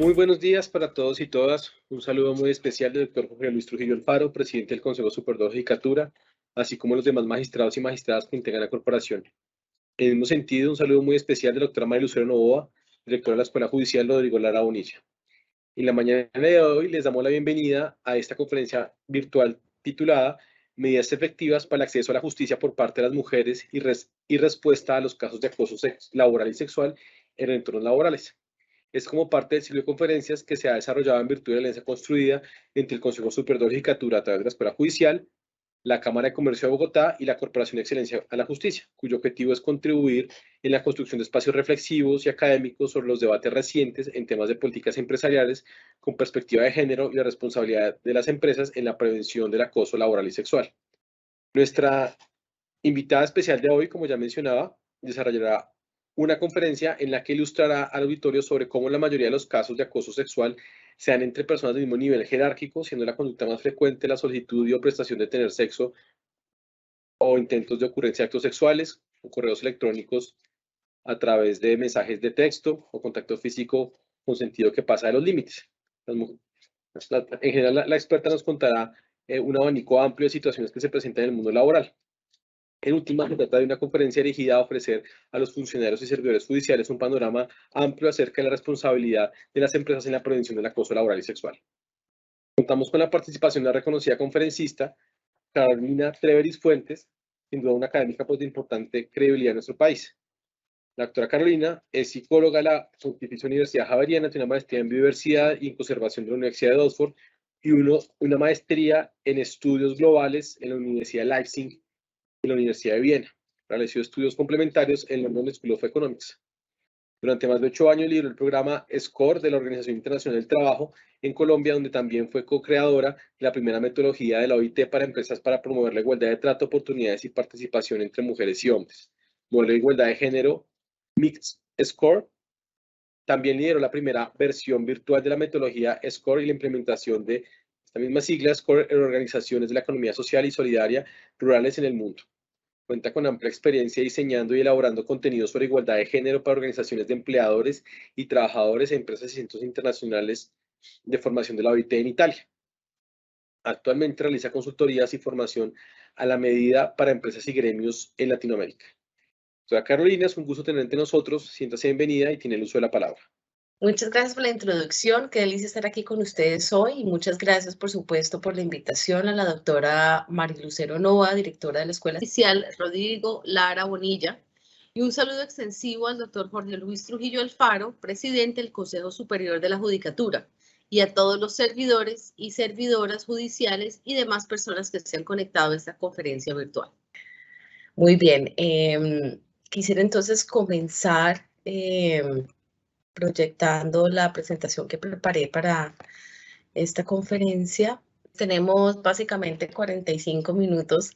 Muy buenos días para todos y todas. Un saludo muy especial del doctor Jorge Luis Trujillo Alfaro, presidente del Consejo Superior de Judicatura, así como los demás magistrados y magistradas que integran la corporación. En el mismo sentido, un saludo muy especial de la doctora María Lucero Novoa, directora de la Escuela Judicial Rodrigo Lara Bonilla. En la mañana de hoy les damos la bienvenida a esta conferencia virtual titulada Medidas efectivas para el acceso a la justicia por parte de las mujeres y respuesta a los casos de acoso laboral y sexual en entornos laborales. Es como parte del ciclo de conferencias que se ha desarrollado en virtud de la alianza construida entre el Consejo Superior de Judicatura a través de la Escuela Judicial, la Cámara de Comercio de Bogotá y la Corporación de Excelencia a la Justicia, cuyo objetivo es contribuir en la construcción de espacios reflexivos y académicos sobre los debates recientes en temas de políticas empresariales con perspectiva de género y la responsabilidad de las empresas en la prevención del acoso laboral y sexual. Nuestra invitada especial de hoy, como ya mencionaba, desarrollará una conferencia en la que ilustrará al auditorio sobre cómo la mayoría de los casos de acoso sexual se dan entre personas del mismo nivel jerárquico, siendo la conducta más frecuente la solicitud y o prestación de tener sexo o intentos de ocurrencia de actos sexuales o correos electrónicos a través de mensajes de texto o contacto físico con sentido que pasa de los límites. En general, la experta nos contará un abanico amplio de situaciones que se presentan en el mundo laboral. En última, se trata de una conferencia dirigida a ofrecer a los funcionarios y servidores judiciales un panorama amplio acerca de la responsabilidad de las empresas en la prevención del acoso laboral y sexual. Contamos con la participación de la reconocida conferencista Carolina Treveris Fuentes, sin duda una académica pues, de importante credibilidad en nuestro país. La doctora Carolina es psicóloga de la Pontificia Universidad Javeriana, tiene una maestría en biodiversidad y en conservación de la Universidad de Oxford y una maestría en estudios globales en la Universidad de Leipzig y la Universidad de Viena. Realizó estudios complementarios en la London School of Economics. Durante más de 8 años lideró el programa SCORE de la Organización Internacional del Trabajo en Colombia, donde también fue co-creadora de la primera metodología de la OIT para empresas para promover la igualdad de trato, oportunidades y participación entre mujeres y hombres. Modelo de igualdad de género Mixed SCORE. También lideró la primera versión virtual de la metodología SCORE y la implementación de esta misma sigla SCORE en organizaciones de la economía social y solidaria rurales en el mundo. Cuenta con amplia experiencia diseñando y elaborando contenidos sobre igualdad de género para organizaciones de empleadores y trabajadores, empresas y centros internacionales de formación de la OIT en Italia. Actualmente realiza consultorías y formación a la medida para empresas y gremios en Latinoamérica. Doctora Carolina, es un gusto tenerte entre nosotros. Siéntase bienvenida y tiene el uso de la palabra. Muchas gracias por la introducción, qué delicia estar aquí con ustedes hoy y muchas gracias, por supuesto, por la invitación a la doctora María Lucero Novoa, directora de la Escuela Judicial Rodrigo Lara Bonilla, y un saludo extensivo al doctor Jorge Luis Trujillo Alfaro, presidente del Consejo Superior de la Judicatura, y a todos los servidores y servidoras judiciales y demás personas que se han conectado a esta conferencia virtual. Muy bien, quisiera entonces comenzar proyectando la presentación que preparé para esta conferencia. Tenemos básicamente 45 minutos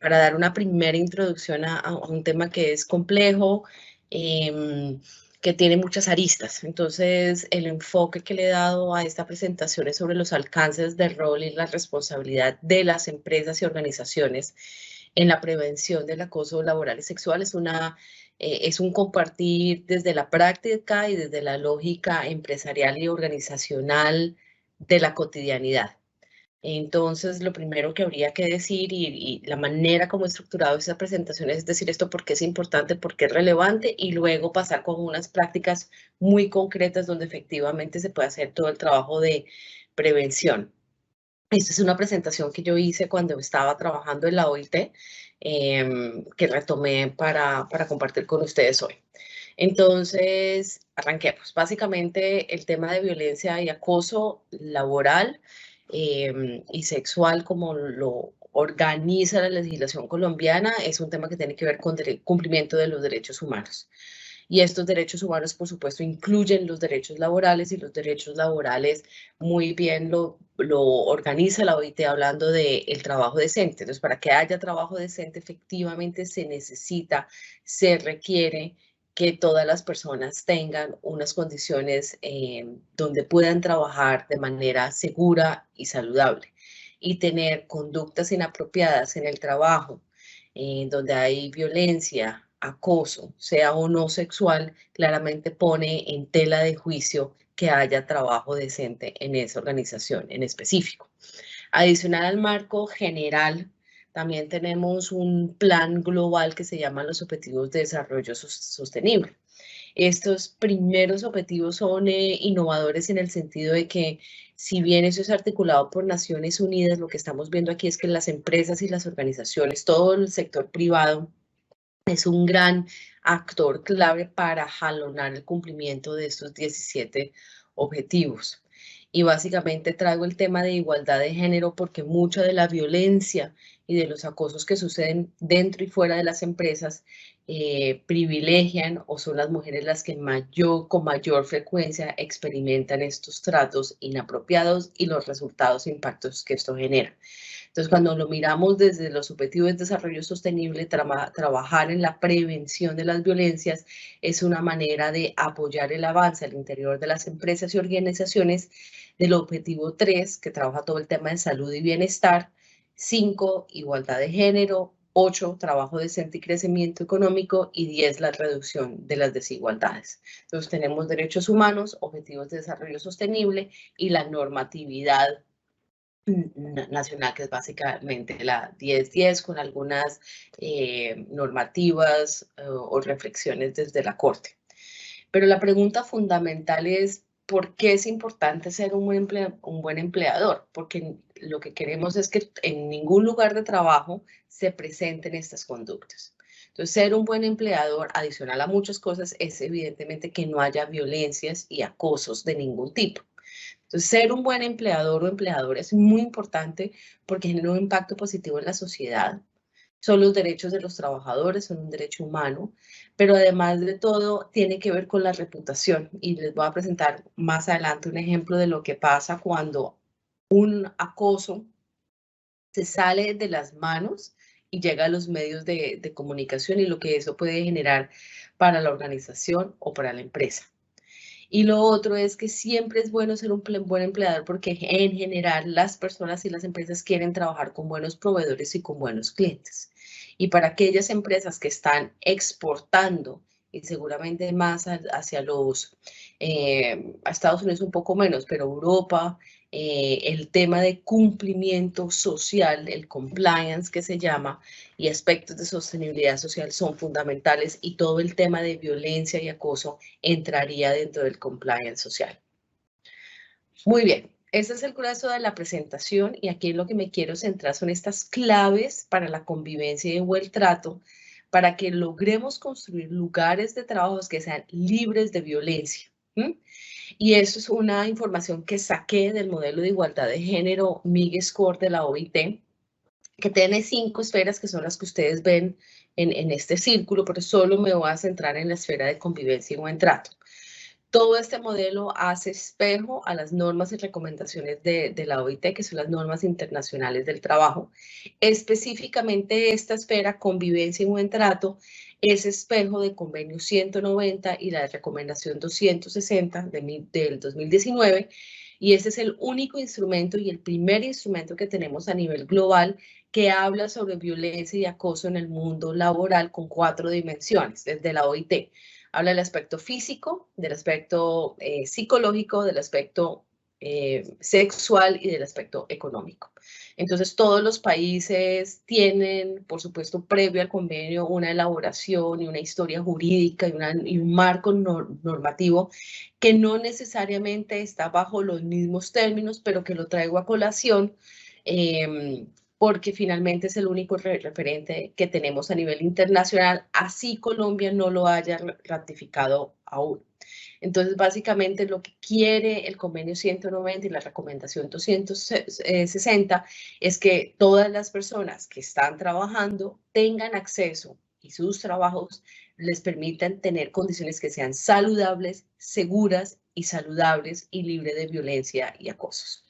para dar una primera introducción a un tema que es complejo, que tiene muchas aristas. Entonces, el enfoque que le he dado a esta presentación es sobre los alcances del rol y la responsabilidad de las empresas y organizaciones en la prevención del acoso laboral y sexual. Es un compartir desde la práctica y desde la lógica empresarial y organizacional de la cotidianidad. Entonces, lo primero que habría que decir y la manera como he estructurado esta presentación es decir esto porque es importante, porque es relevante y luego pasar con unas prácticas muy concretas donde efectivamente se puede hacer todo el trabajo de prevención. Esta es una presentación que yo hice cuando estaba trabajando en la OIT, que retomé para compartir con ustedes hoy. Entonces, arranquemos. Básicamente, el tema de violencia y acoso laboral y sexual, como lo organiza la legislación colombiana, es un tema que tiene que ver con el cumplimiento de los derechos humanos. Y estos derechos humanos, por supuesto, incluyen los derechos laborales y los derechos laborales muy bien lo organiza la OIT hablando del trabajo decente. Entonces, para que haya trabajo decente, efectivamente se necesita, se requiere que todas las personas tengan unas condiciones donde puedan trabajar de manera segura y saludable y tener conductas inapropiadas en el trabajo, donde hay violencia, acoso, sea o no sexual, claramente pone en tela de juicio que haya trabajo decente en esa organización en específico. Adicional al marco general, también tenemos un plan global que se llama los Objetivos de Desarrollo Sostenible. Estos primeros objetivos son innovadores en el sentido de que, si bien eso es articulado por Naciones Unidas, lo que estamos viendo aquí es que las empresas y las organizaciones, todo el sector privado, es un gran actor clave para jalonar el cumplimiento de estos 17 objetivos. Y básicamente traigo el tema de igualdad de género porque mucha de la violencia y de los acosos que suceden dentro y fuera de las empresas privilegian o son las mujeres las que con mayor frecuencia experimentan estos tratos inapropiados y los resultados e impactos que esto genera. Entonces, cuando lo miramos desde los objetivos de desarrollo sostenible, trabajar en la prevención de las violencias es una manera de apoyar el avance al interior de las empresas y organizaciones del objetivo 3, que trabaja todo el tema de salud y bienestar, 5, igualdad de género, 8, trabajo decente y crecimiento económico, y 10, la reducción de las desigualdades. Entonces, tenemos derechos humanos, objetivos de desarrollo sostenible y la normatividad nacional, que es básicamente la 1010, con algunas normativas o reflexiones desde la Corte. Pero la pregunta fundamental es, ¿por qué es importante ser un buen empleador? Porque lo que queremos es que en ningún lugar de trabajo se presenten estas conductas. Entonces, ser un buen empleador, adicional a muchas cosas, es evidentemente que no haya violencias y acosos de ningún tipo. Entonces, ser un buen empleador o empleadora es muy importante porque genera un impacto positivo en la sociedad. Son los derechos de los trabajadores, son un derecho humano, pero además de todo tiene que ver con la reputación. Y les voy a presentar más adelante un ejemplo de lo que pasa cuando un acoso se sale de las manos y llega a los medios de comunicación y lo que eso puede generar para la organización o para la empresa. Y lo otro es que siempre es bueno ser un buen empleador porque en general las personas y las empresas quieren trabajar con buenos proveedores y con buenos clientes. Y para aquellas empresas que están exportando y seguramente más hacia a Estados Unidos un poco menos, pero Europa, el tema de cumplimiento social, el compliance que se llama, y aspectos de sostenibilidad social son fundamentales, y todo el tema de violencia y acoso entraría dentro del compliance social. Muy bien, ese es el grueso de la presentación, y aquí en lo que me quiero centrar son estas claves para la convivencia y el buen trato, para que logremos construir lugares de trabajo que sean libres de violencia. Y eso es una información que saqué del modelo de igualdad de género MIG Score de la OIT, que tiene 5 esferas que son las que ustedes ven en este círculo, pero solo me voy a centrar en la esfera de convivencia y buen trato. Todo este modelo hace espejo a las normas y recomendaciones de la OIT, que son las normas internacionales del trabajo. Específicamente esta esfera, convivencia y buen trato, es espejo del convenio 190 y la recomendación 260 del 2019, y ese es el único instrumento y el primer instrumento que tenemos a nivel global que habla sobre violencia y acoso en el mundo laboral con 4 dimensiones desde la OIT. Habla del aspecto físico, del aspecto psicológico, del aspecto sexual y del aspecto económico. Entonces, todos los países tienen, por supuesto, previo al convenio, una elaboración y una historia jurídica y un marco normativo que no necesariamente está bajo los mismos términos, pero que lo traigo a colación porque finalmente es el único referente que tenemos a nivel internacional, así Colombia no lo haya ratificado aún. Entonces, básicamente lo que quiere el convenio 190 y la recomendación 260 es que todas las personas que están trabajando tengan acceso y sus trabajos les permitan tener condiciones que sean saludables, seguras y saludables y libres de violencia y acosos.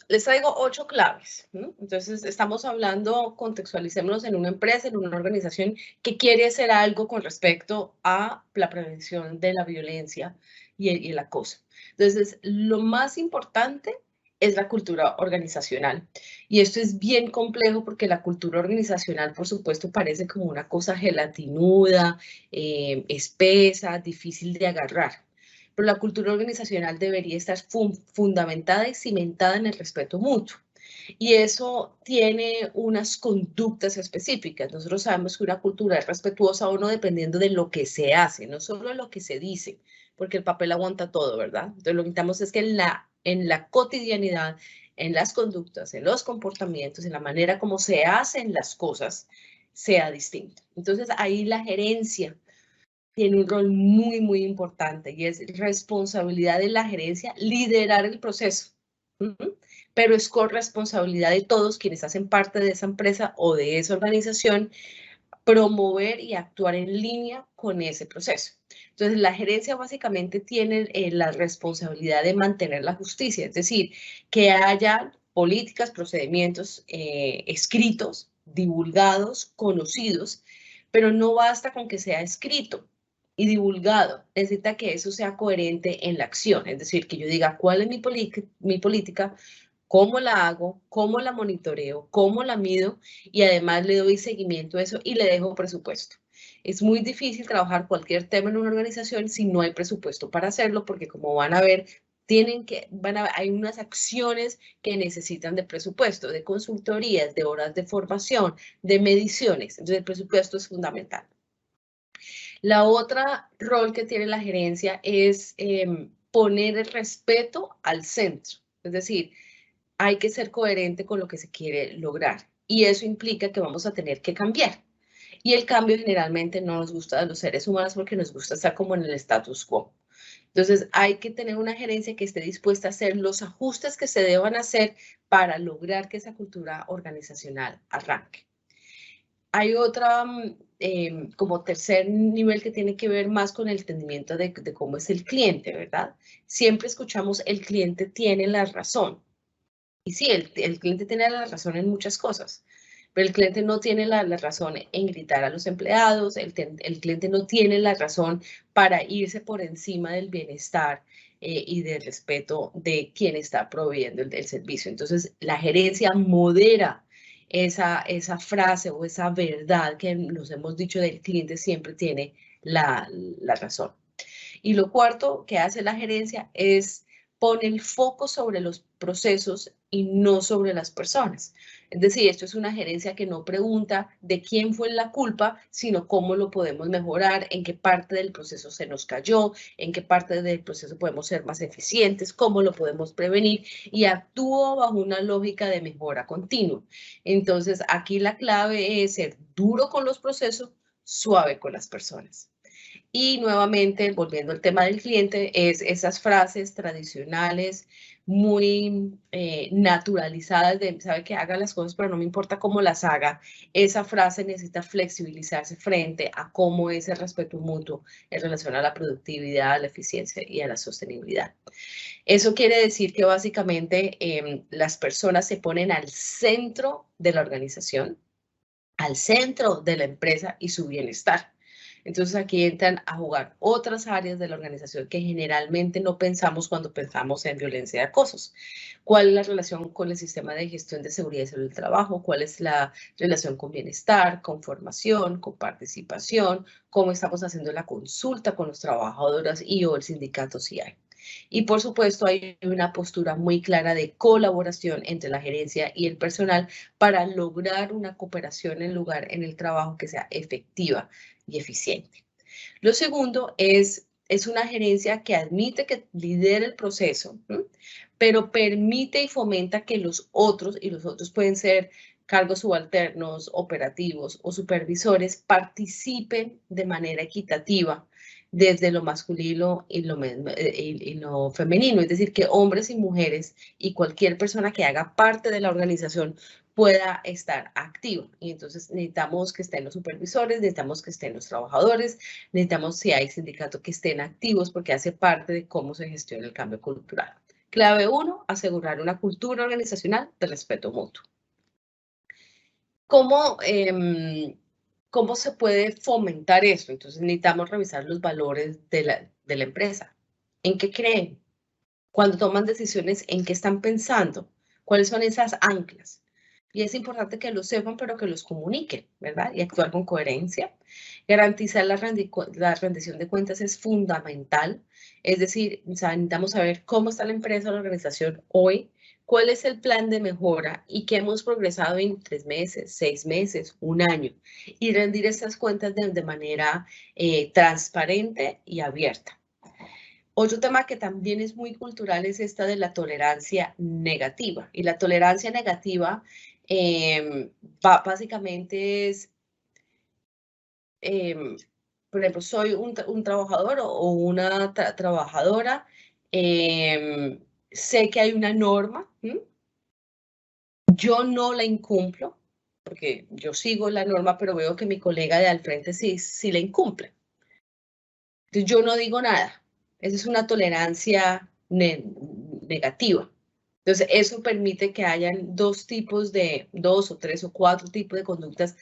Les traigo 8 claves. Entonces, estamos hablando, contextualicémonos en una empresa, en una organización que quiere hacer algo con respecto a la prevención de la violencia y el acoso. Entonces, lo más importante es la cultura organizacional. Y esto es bien complejo porque la cultura organizacional, por supuesto, parece como una cosa gelatinuda, espesa, difícil de agarrar. pero la cultura organizacional debería estar fundamentada y cimentada en el respeto mutuo. Y eso tiene unas conductas específicas. Nosotros sabemos que una cultura es respetuosa o no dependiendo de lo que se hace, no solo de lo que se dice, porque el papel aguanta todo, ¿verdad? Entonces lo que necesitamos es que en la cotidianidad, en las conductas, en los comportamientos, en la manera como se hacen las cosas, sea distinto. Entonces ahí la gerencia tiene un rol muy, muy importante y es responsabilidad de la gerencia liderar el proceso. Pero es corresponsabilidad de todos quienes hacen parte de esa empresa o de esa organización promover y actuar en línea con ese proceso. Entonces, la gerencia básicamente tiene la responsabilidad de mantener la justicia, es decir, que haya políticas, procedimientos escritos, divulgados, conocidos, pero no basta con que sea escrito y divulgado, necesita que eso sea coherente en la acción, es decir, que yo diga cuál es mi política, cómo la hago, cómo la monitoreo, cómo la mido y además le doy seguimiento a eso y le dejo presupuesto. Es muy difícil trabajar cualquier tema en una organización si no hay presupuesto para hacerlo, porque como van a ver, hay unas acciones que necesitan de presupuesto, de consultorías, de horas de formación, de mediciones. Entonces el presupuesto es fundamental. La otra rol que tiene la gerencia es poner el respeto al centro. Es decir, hay que ser coherente con lo que se quiere lograr. Y eso implica que vamos a tener que cambiar. Y el cambio generalmente no nos gusta a los seres humanos porque nos gusta estar como en el status quo. Entonces hay que tener una gerencia que esté dispuesta a hacer los ajustes que se deban hacer para lograr que esa cultura organizacional arranque. Hay otra, como tercer nivel que tiene que ver más con el entendimiento de cómo es el cliente, ¿verdad? Siempre escuchamos el cliente tiene la razón. Y sí, el cliente tiene la razón en muchas cosas, pero el cliente no tiene la razón en gritar a los empleados, el cliente no tiene la razón para irse por encima del bienestar y del respeto de quien está proveyendo el servicio. Entonces, la gerencia modera esa frase o esa verdad que nos hemos dicho del cliente siempre tiene la razón. Y lo cuarto que hace la gerencia es pone el foco sobre los procesos y no sobre las personas. Es decir, esto es una gerencia que no pregunta de quién fue la culpa, sino cómo lo podemos mejorar, en qué parte del proceso se nos cayó, en qué parte del proceso podemos ser más eficientes, cómo lo podemos prevenir y actúa bajo una lógica de mejora continua. Entonces, aquí la clave es ser duro con los procesos, suave con las personas. Y nuevamente, volviendo al tema del cliente, es esas frases tradicionales, muy naturalizadas de, sabe que haga las cosas, pero no me importa cómo las haga. Esa frase necesita flexibilizarse frente a cómo es el respeto mutuo en relación a la productividad, a la eficiencia y a la sostenibilidad. Eso quiere decir que básicamente las personas se ponen al centro de la organización, al centro de la empresa y su bienestar. Entonces aquí entran a jugar otras áreas de la organización que generalmente no pensamos cuando pensamos en violencia y acosos. ¿Cuál es la relación con el sistema de gestión de seguridad y salud del trabajo? ¿Cuál es la relación con bienestar, con formación, con participación? ¿Cómo estamos haciendo la consulta con los trabajadoras y o el sindicato si hay? Y por supuesto hay una postura muy clara de colaboración entre la gerencia y el personal para lograr una cooperación en el trabajo que sea efectiva y eficiente. Lo segundo es una gerencia que admite que lidera el proceso, ¿no? Pero permite y fomenta que los otros pueden ser cargos subalternos, operativos o supervisores, participen de manera equitativa desde lo masculino y lo femenino, es decir, que hombres y mujeres y cualquier persona que haga parte de la organización pueda estar activo. Y entonces necesitamos que estén los supervisores, necesitamos que estén los trabajadores, necesitamos, si hay sindicato, que estén activos porque hace parte de cómo se gestiona el cambio cultural. Clave 1, asegurar una cultura organizacional de respeto mutuo. ¿Cómo se puede fomentar eso? Entonces necesitamos revisar los valores de la empresa. ¿En qué creen? Cuando toman decisiones, ¿en qué están pensando? ¿Cuáles son esas anclas? Y es importante que lo sepan, pero que los comuniquen, ¿verdad? Y actuar con coherencia. Garantizar la rendición de cuentas es fundamental. Es decir, necesitamos saber cómo está la empresa o la organización hoy, cuál es el plan de mejora y qué hemos progresado en 3 meses, 6 meses, un año. Y rendir estas cuentas de manera transparente y abierta. Otro tema que también es muy cultural es esta de la tolerancia negativa. Y la tolerancia negativa básicamente es, por ejemplo, soy un trabajador o una trabajadora, sé que hay una norma, yo no la incumplo, porque yo sigo la norma, pero veo que mi colega de al frente sí la incumple. Entonces yo no digo nada. Esa es una tolerancia negativa. Entonces eso permite que hayan dos o tres o cuatro tipos de conductas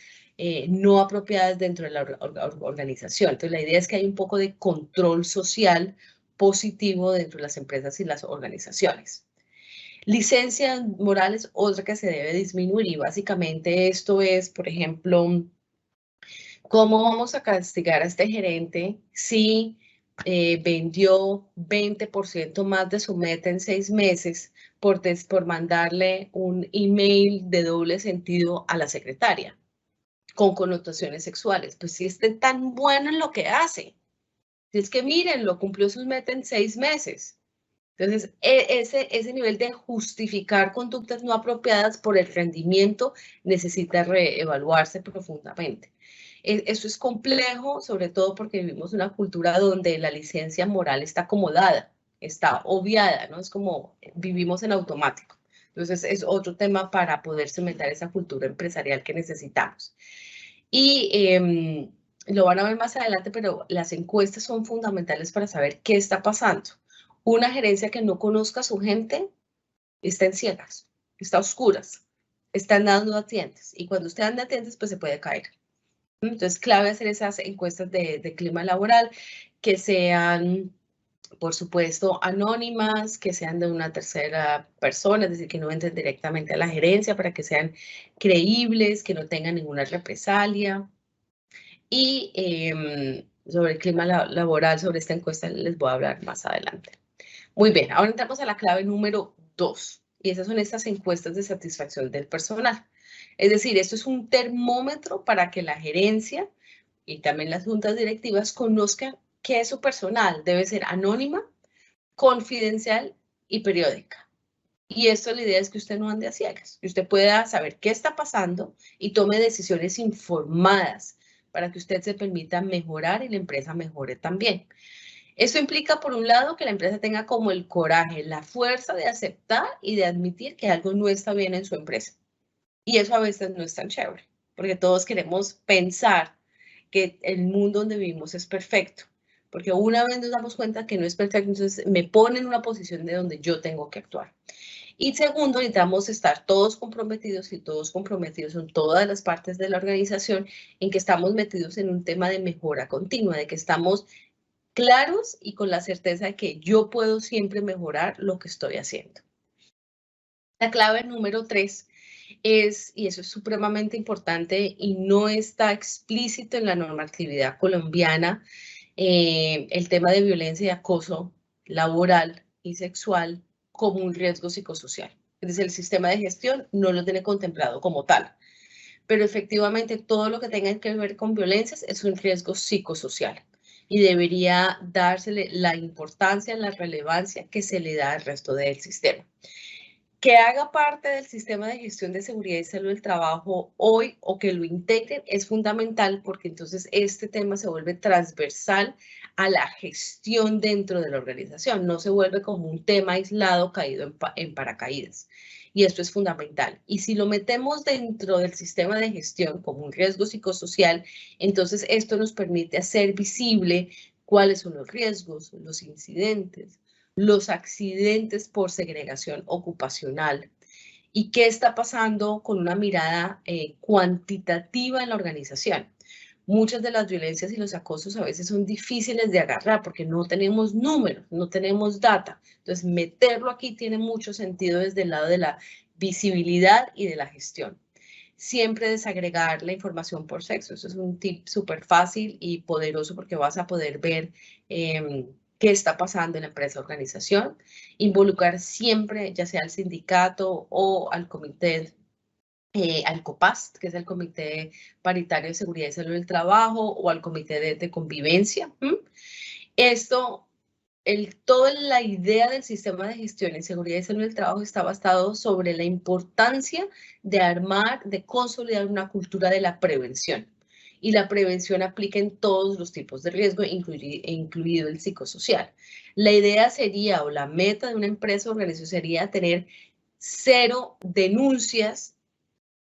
no apropiadas dentro de la organización. Entonces la idea es que hay un poco de control social positivo dentro de las empresas y las organizaciones. Licencia moral es otra que se debe disminuir y básicamente esto es, por ejemplo, ¿cómo vamos a castigar a este gerente si vendió 20% más de su meta en 6 meses por mandarle un email de doble sentido a la secretaria con connotaciones sexuales? Pues si esté tan bueno en lo que hace. Si es que miren, lo cumplió sus metas en 6 meses. Entonces, ese nivel de justificar conductas no apropiadas por el rendimiento necesita reevaluarse profundamente. Eso es complejo, sobre todo porque vivimos una cultura donde la licencia moral está acomodada, está obviada, ¿no? Es como vivimos en automático. Entonces, es otro tema para poder someter esa cultura empresarial que necesitamos. Y lo van a ver más adelante, pero las encuestas son fundamentales para saber qué está pasando. Una gerencia que no conozca a su gente está en ciegas, está a oscuras, está andando a tientas. Y cuando usted anda a tientas, pues se puede caer. Entonces, clave hacer esas encuestas de clima laboral que sean, por supuesto, anónimas, que sean de una tercera persona, es decir, que no entren directamente a la gerencia para que sean creíbles, que no tengan ninguna represalia. Y sobre el clima laboral, sobre esta encuesta, les voy a hablar más adelante. Muy bien, ahora entramos a la clave número 2, y esas son estas encuestas de satisfacción del personal. Es decir, esto es un termómetro para que la gerencia y también las juntas directivas conozcan que su personal debe ser anónima, confidencial y periódica. Y esto la idea es que usted no ande a ciegas, que usted pueda saber qué está pasando y tome decisiones informadas para que usted se permita mejorar y la empresa mejore también. Eso implica, por un lado, que la empresa tenga como el coraje, la fuerza de aceptar y de admitir que algo no está bien en su empresa. Y eso a veces no es tan chévere, porque todos queremos pensar que el mundo donde vivimos es perfecto. Porque una vez nos damos cuenta que no es perfecto, entonces me pone en una posición de donde yo tengo que actuar. Y segundo, necesitamos estar todos comprometidos y todos comprometidos en todas las partes de la organización en que estamos metidos en un tema de mejora continua, de que estamos claros y con la certeza de que yo puedo siempre mejorar lo que estoy haciendo. La clave número 3 es, y eso es supremamente importante y no está explícito en la normatividad colombiana, el tema de violencia y acoso laboral y sexual como un riesgo psicosocial. Es decir, el sistema de gestión no lo tiene contemplado como tal, pero efectivamente todo lo que tenga que ver con violencias es un riesgo psicosocial y debería dársele la importancia, la relevancia que se le da al resto del sistema. Que haga parte del sistema de gestión de seguridad y salud del trabajo hoy o que lo integren es fundamental porque entonces este tema se vuelve transversal a la gestión dentro de la organización, no se vuelve como un tema aislado caído en paracaídas. Y esto es fundamental. Y si lo metemos dentro del sistema de gestión como un riesgo psicosocial, entonces esto nos permite hacer visible cuáles son los riesgos, los incidentes, los accidentes por segregación ocupacional y qué está pasando con una mirada cuantitativa en la organización. Muchas de las violencias y los acosos a veces son difíciles de agarrar porque no tenemos números, no tenemos data. Entonces, meterlo aquí tiene mucho sentido desde el lado de la visibilidad y de la gestión. Siempre desagregar la información por sexo. Eso es un tip súper fácil y poderoso porque vas a poder ver qué está pasando en la empresa o organización. Involucrar siempre, ya sea al sindicato o al comité, al COPAST, que es el Comité Paritario de Seguridad y Salud del Trabajo, o al Comité de Convivencia. Esto, toda la idea del sistema de gestión en seguridad y salud del trabajo está basado sobre la importancia de armar, de consolidar una cultura de la prevención. Y la prevención aplica en todos los tipos de riesgo, incluido el psicosocial. La idea sería, o la meta de una empresa o organización sería tener 0 denuncias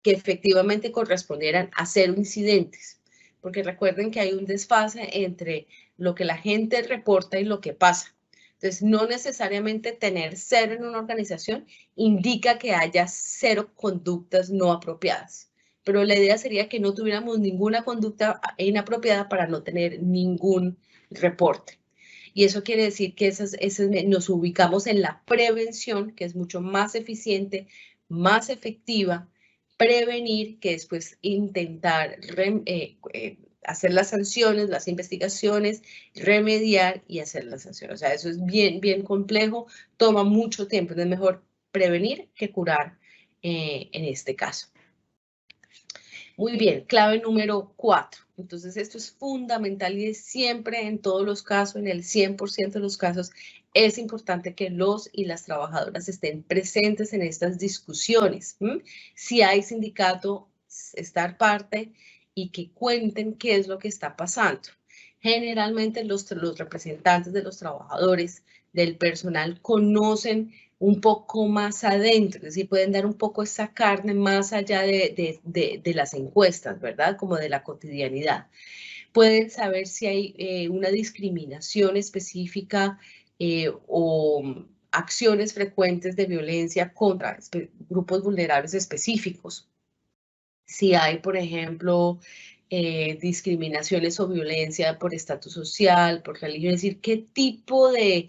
que efectivamente correspondieran a 0 incidentes. Porque recuerden que hay un desfase entre lo que la gente reporta y lo que pasa. Entonces, no necesariamente tener 0 en una organización indica que haya 0 conductas no apropiadas. Pero la idea sería que no tuviéramos ninguna conducta inapropiada para no tener ningún reporte. Y eso quiere decir que nos ubicamos en la prevención, que es mucho más eficiente, más efectiva, prevenir que después intentar hacer las sanciones, las investigaciones, remediar y hacer las sanciones. O sea, eso es bien, bien complejo, toma mucho tiempo. Es mejor prevenir que curar en este caso. Muy bien, clave número 4. Entonces, esto es fundamental y es siempre en todos los casos, en el 100% de los casos, es importante que los y las trabajadoras estén presentes en estas discusiones. Si hay sindicato, estar parte y que cuenten qué es lo que está pasando. Generalmente los representantes de los trabajadores, del personal, conocen un poco más adentro, es decir, pueden dar un poco esa carne más allá de las encuestas, ¿verdad? Como de la cotidianidad. Pueden saber si hay una discriminación específica o acciones frecuentes de violencia contra grupos vulnerables específicos. Si hay, por ejemplo, discriminaciones o violencia por estatus social, por religión, es decir, qué tipo de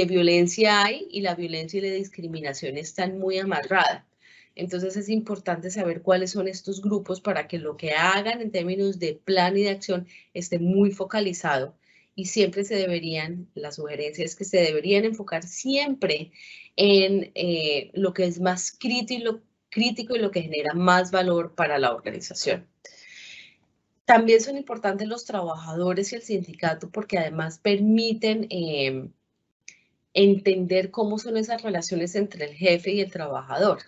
violencia hay, y la violencia y la discriminación están muy amarradas. Entonces es importante saber cuáles son estos grupos para que lo que hagan en términos de plan y de acción esté muy focalizado, y siempre la sugerencia es que se deberían enfocar siempre en lo que es más crítico y lo que genera más valor para la organización. También son importantes los trabajadores y el sindicato porque además permiten entender cómo son esas relaciones entre el jefe y el trabajador.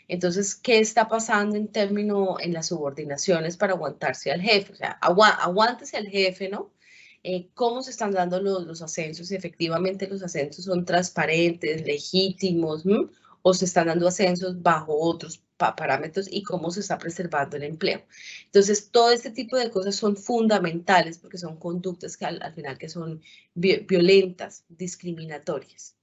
Entonces, ¿qué está pasando en las subordinaciones para aguantarse al jefe? O sea, aguántese al jefe, ¿no? ¿Cómo se están dando los ascensos? Efectivamente, los ascensos son transparentes, legítimos, o se están dando ascensos bajo otros parámetros, y cómo se está preservando el empleo. Entonces, todo este tipo de cosas son fundamentales porque son conductas que al final que son violentas, discriminatorias.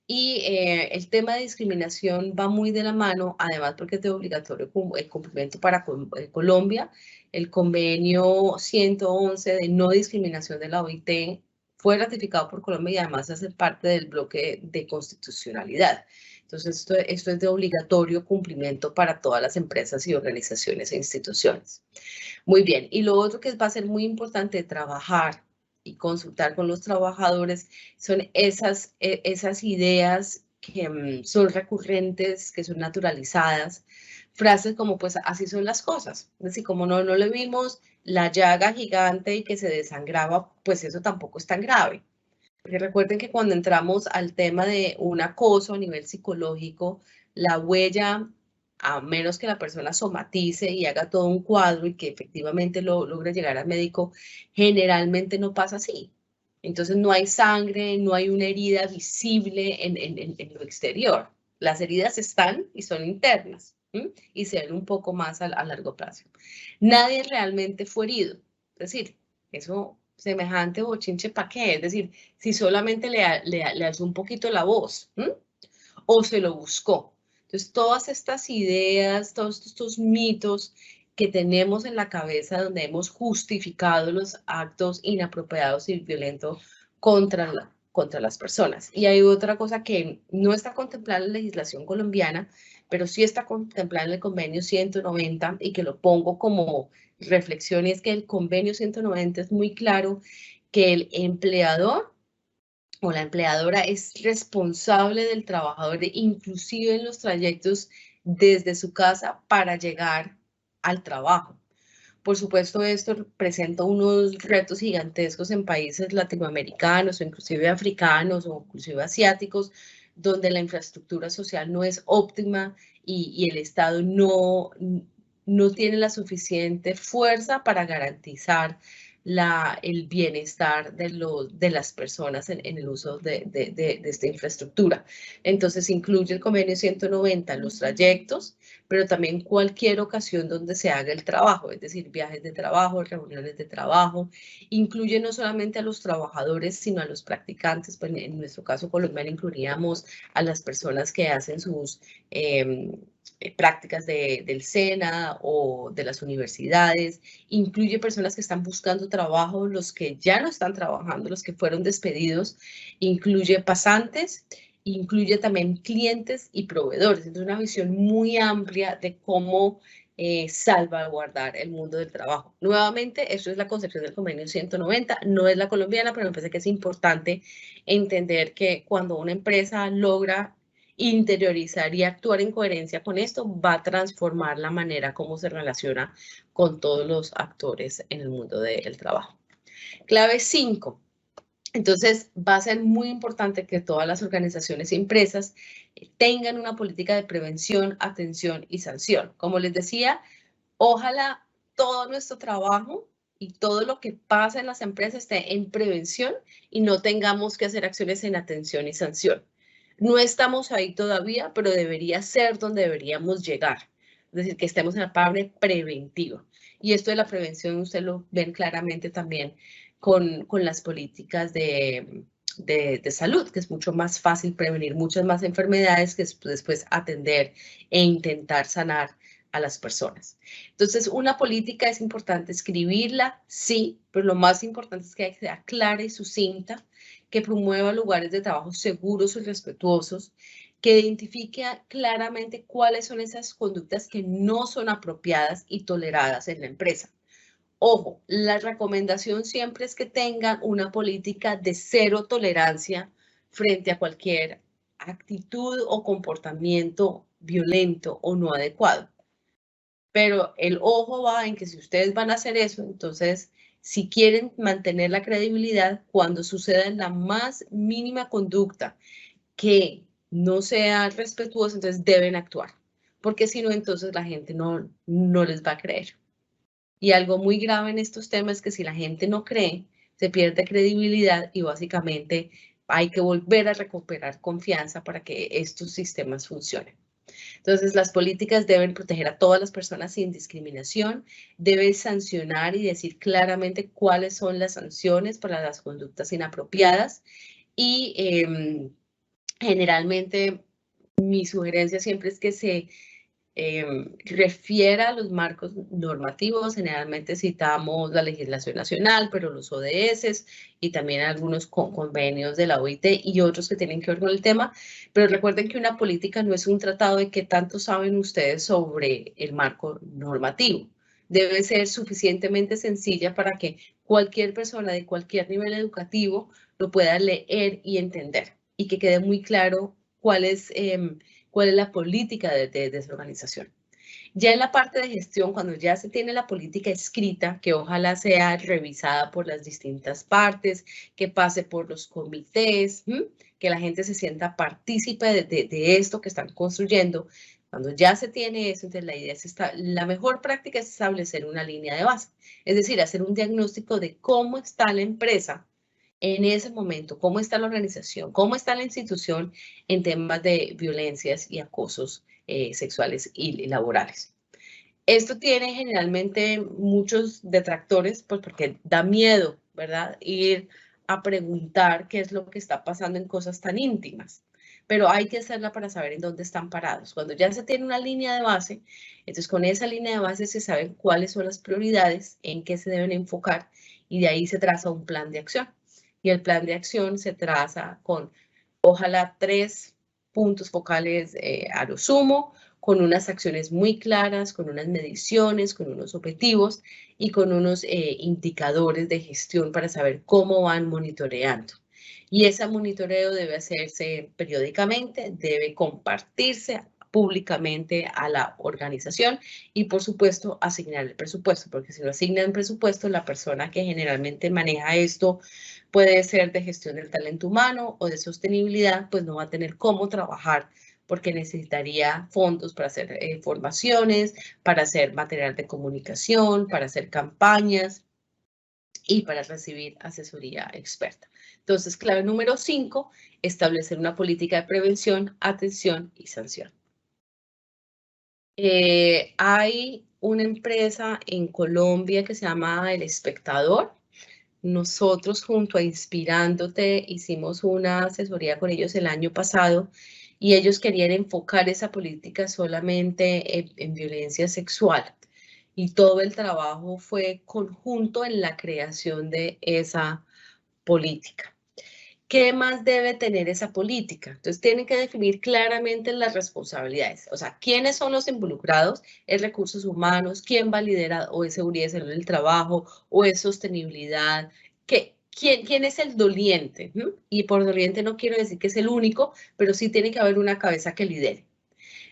Y el tema de discriminación va muy de la mano, además porque es de obligatorio el cumplimiento para Colombia. El convenio 111 de no discriminación de la OIT fue ratificado por Colombia y además hace parte del bloque de constitucionalidad. Entonces, esto es de obligatorio cumplimiento para todas las empresas y organizaciones e instituciones. Muy bien, y lo otro que va a ser muy importante trabajar y consultar con los trabajadores son esas ideas que son recurrentes, que son naturalizadas, frases como pues así son las cosas, es decir, como no le vimos la llaga gigante y que se desangraba, pues eso tampoco es tan grave. Porque recuerden que cuando entramos al tema de un acoso a nivel psicológico, la huella, a menos que la persona somatice y haga todo un cuadro y que efectivamente logre llegar al médico, generalmente no pasa así. Entonces no hay sangre, no hay una herida visible en lo exterior. Las heridas están y son internas, y se ven un poco más a largo plazo. Nadie realmente fue herido. Es decir, eso semejante bochinche, ¿para qué? Es decir, si solamente le alzó un poquito la voz, o se lo buscó. Entonces, todas estas ideas, todos estos mitos que tenemos en la cabeza donde hemos justificado los actos inapropiados y violentos contra contra las personas. Y hay otra cosa que no está contemplada en la legislación colombiana, pero sí está contemplada en el convenio 190 y que lo pongo como reflexión, y es que el convenio 190 es muy claro que el empleador o la empleadora es responsable del trabajador, inclusive en los trayectos desde su casa para llegar al trabajo. Por supuesto, esto presenta unos retos gigantescos en países latinoamericanos o inclusive africanos o inclusive asiáticos, donde la infraestructura social no es óptima y el Estado no tiene la suficiente fuerza para garantizar el bienestar de las personas en el uso de esta infraestructura. Entonces, incluye el convenio 190 en los trayectos, pero también cualquier ocasión donde se haga el trabajo, es decir, viajes de trabajo, reuniones de trabajo. Incluye no solamente a los trabajadores, sino a los practicantes. Pues en nuestro caso colombiano incluiríamos a las personas que hacen sus prácticas del SENA o de las universidades. Incluye personas que están buscando trabajo, los que ya no están trabajando, los que fueron despedidos. Incluye pasantes. Incluye también clientes y proveedores. Es una visión muy amplia de cómo salvaguardar el mundo del trabajo. Nuevamente, esto es la concepción del convenio 190, no es la colombiana, pero me parece que es importante entender que cuando una empresa logra interiorizar y actuar en coherencia con esto, va a transformar la manera como se relaciona con todos los actores en el mundo del trabajo. Clave 5. Entonces, va a ser muy importante que todas las organizaciones y empresas tengan una política de prevención, atención y sanción. Como les decía, ojalá todo nuestro trabajo y todo lo que pasa en las empresas esté en prevención y no tengamos que hacer acciones en atención y sanción. No estamos ahí todavía, pero debería ser donde deberíamos llegar. Es decir, que estemos en la parte preventiva. Y esto de la prevención, ustedes lo ven claramente también con las políticas de salud, que es mucho más fácil prevenir muchas más enfermedades que después atender e intentar sanar a las personas. Entonces, una política es importante escribirla, sí, pero lo más importante es que sea clara y sucinta, que promueva lugares de trabajo seguros y respetuosos, que identifique claramente cuáles son esas conductas que no son apropiadas y toleradas en la empresa. Ojo, la recomendación siempre es que tengan una política de cero tolerancia frente a cualquier actitud o comportamiento violento o no adecuado. Pero el ojo va en que si ustedes van a hacer eso, entonces, si quieren mantener la credibilidad, cuando suceda en la más mínima conducta que no sea respetuosa, entonces deben actuar. Porque si no, entonces la gente no les va a creer. Y algo muy grave en estos temas es que si la gente no cree, se pierde credibilidad y básicamente hay que volver a recuperar confianza para que estos sistemas funcionen. Entonces, las políticas deben proteger a todas las personas sin discriminación, deben sancionar y decir claramente cuáles son las sanciones para las conductas inapropiadas y generalmente mi sugerencia siempre es que se refiera a los marcos normativos. Generalmente citamos la legislación nacional, pero los ODS y también algunos convenios de la OIT y otros que tienen que ver con el tema. Pero recuerden que una política no es un tratado de qué tanto saben ustedes sobre el marco normativo. Debe ser suficientemente sencilla para que cualquier persona de cualquier nivel educativo lo pueda leer y entender y que quede muy claro cuál es la política de esa organización. Ya en la parte de gestión, cuando ya se tiene la política escrita, que ojalá sea revisada por las distintas partes, que pase por los comités, que la gente se sienta partícipe de esto que están construyendo. Cuando ya se tiene eso, entonces la idea es la mejor práctica es establecer una línea de base, es decir, hacer un diagnóstico de cómo está la empresa en ese momento, cómo está la organización, cómo está la institución en temas de violencias y acosos sexuales y laborales. Esto tiene generalmente muchos detractores, pues porque da miedo, ¿verdad? Ir a preguntar qué es lo que está pasando en cosas tan íntimas. Pero hay que hacerla para saber en dónde están parados. Cuando ya se tiene una línea de base, entonces con esa línea de base se saben cuáles son las prioridades, en qué se deben enfocar y de ahí se traza un plan de acción. Y el plan de acción se traza con, ojalá, 3 puntos focales a lo sumo, con unas acciones muy claras, con unas mediciones, con unos objetivos y con unos indicadores de gestión para saber cómo van monitoreando. Y ese monitoreo debe hacerse periódicamente, debe compartirse públicamente a la organización y, por supuesto, asignar el presupuesto, porque si no asignan presupuesto, la persona que generalmente maneja esto puede ser de gestión del talento humano o de sostenibilidad, pues no va a tener cómo trabajar porque necesitaría fondos para hacer formaciones, para hacer material de comunicación, para hacer campañas y para recibir asesoría experta. Entonces, clave número 5, establecer una política de prevención, atención y sanción. Hay una empresa en Colombia que se llama El Espectador. Nosotros junto a Inspirándote hicimos una asesoría con ellos el año pasado y ellos querían enfocar esa política solamente en violencia sexual. Y todo el trabajo fue conjunto en la creación de esa política. ¿Qué más debe tener esa política? Entonces, tienen que definir claramente las responsabilidades. O sea, ¿quiénes son los involucrados? ¿Es recursos humanos? ¿Quién va a liderar? ¿O es seguridad y salud del trabajo? ¿O es sostenibilidad? ¿Quién es el doliente? Y por doliente no quiero decir que es el único, pero sí tiene que haber una cabeza que lidere.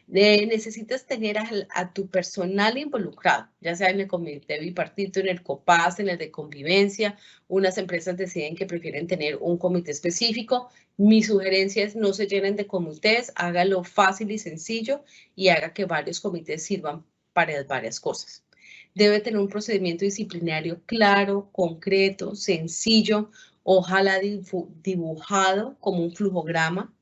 Necesitas tener a tu personal involucrado, ya sea en el comité bipartito, en el COPAS, en el de convivencia. Unas empresas deciden que prefieren tener un comité específico. Mi sugerencia es no se llenen de comités, hágalo fácil y sencillo y haga que varios comités sirvan para varias cosas. Debe tener un procedimiento disciplinario claro, concreto, sencillo, ojalá dibujado como un flujograma.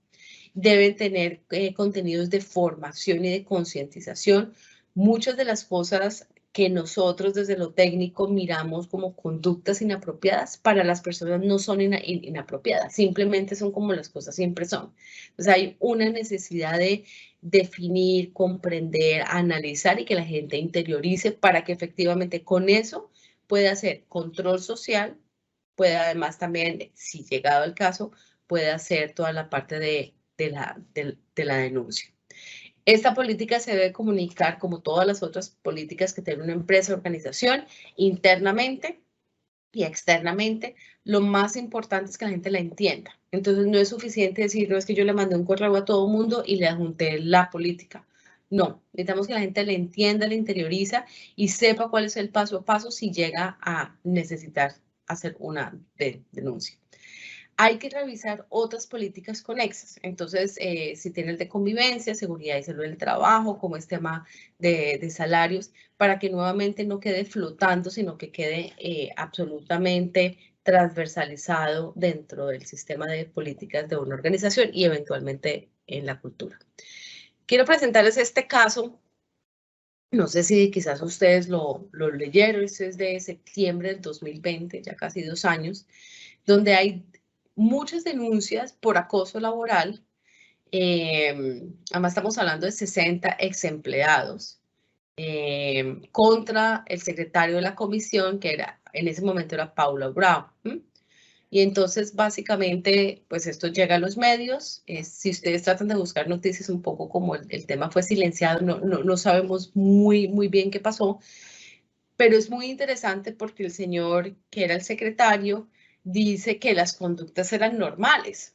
Deben tener contenidos de formación y de concientización. Muchas de las cosas que nosotros desde lo técnico miramos como conductas inapropiadas, para las personas no son inapropiadas, simplemente son como las cosas siempre son. Entonces hay una necesidad de definir, comprender, analizar y que la gente interiorice para que efectivamente con eso pueda hacer control social, pueda además también, si llegado el caso, pueda hacer toda la parte de la denuncia. Esta política se debe comunicar, como todas las otras políticas que tiene una empresa o organización, internamente y externamente. Lo más importante es que la gente la entienda. Entonces, no es suficiente decir, no, es que yo le mandé un correo a todo el mundo y le adjunté la política. No, necesitamos que la gente la entienda, la interioriza y sepa cuál es el paso a paso si llega a necesitar hacer una denuncia. Hay que revisar otras políticas conexas. Entonces, si tiene el de convivencia, seguridad y salud del trabajo, como es tema de salarios, para que nuevamente no quede flotando, sino que quede absolutamente transversalizado dentro del sistema de políticas de una organización y eventualmente en la cultura. Quiero presentarles este caso. No sé si quizás ustedes lo leyeron, este es de septiembre del 2020, ya casi 2 años, donde hay muchas denuncias por acoso laboral. Además estamos hablando de 60 ex empleados contra el secretario de la comisión, que en ese momento era Paula Bravo. Y entonces, básicamente, pues esto llega a los medios. Si ustedes tratan de buscar noticias un poco como el tema fue silenciado, no sabemos muy bien qué pasó, pero es muy interesante porque el señor, que era el secretario, dice que las conductas eran normales.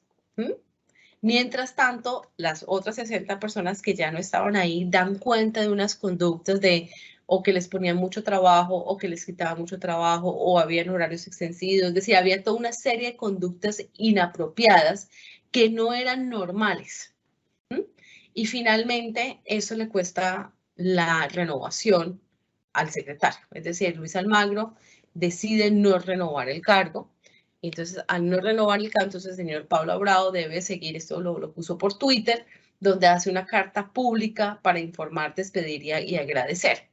Mientras tanto, las otras 60 personas que ya no estaban ahí dan cuenta de unas conductas de o que les ponían mucho trabajo o que les quitaban mucho trabajo o habían horarios extendidos. Es decir, había toda una serie de conductas inapropiadas que no eran normales. Y finalmente, eso le cuesta la renovación al secretario. Es decir, Luis Almagro decide no renovar el cargo. Entonces, al no renovar el cargo, entonces el señor Pablo Bravo debe seguir, esto lo puso por Twitter, donde hace una carta pública para informar, despedir y agradecer.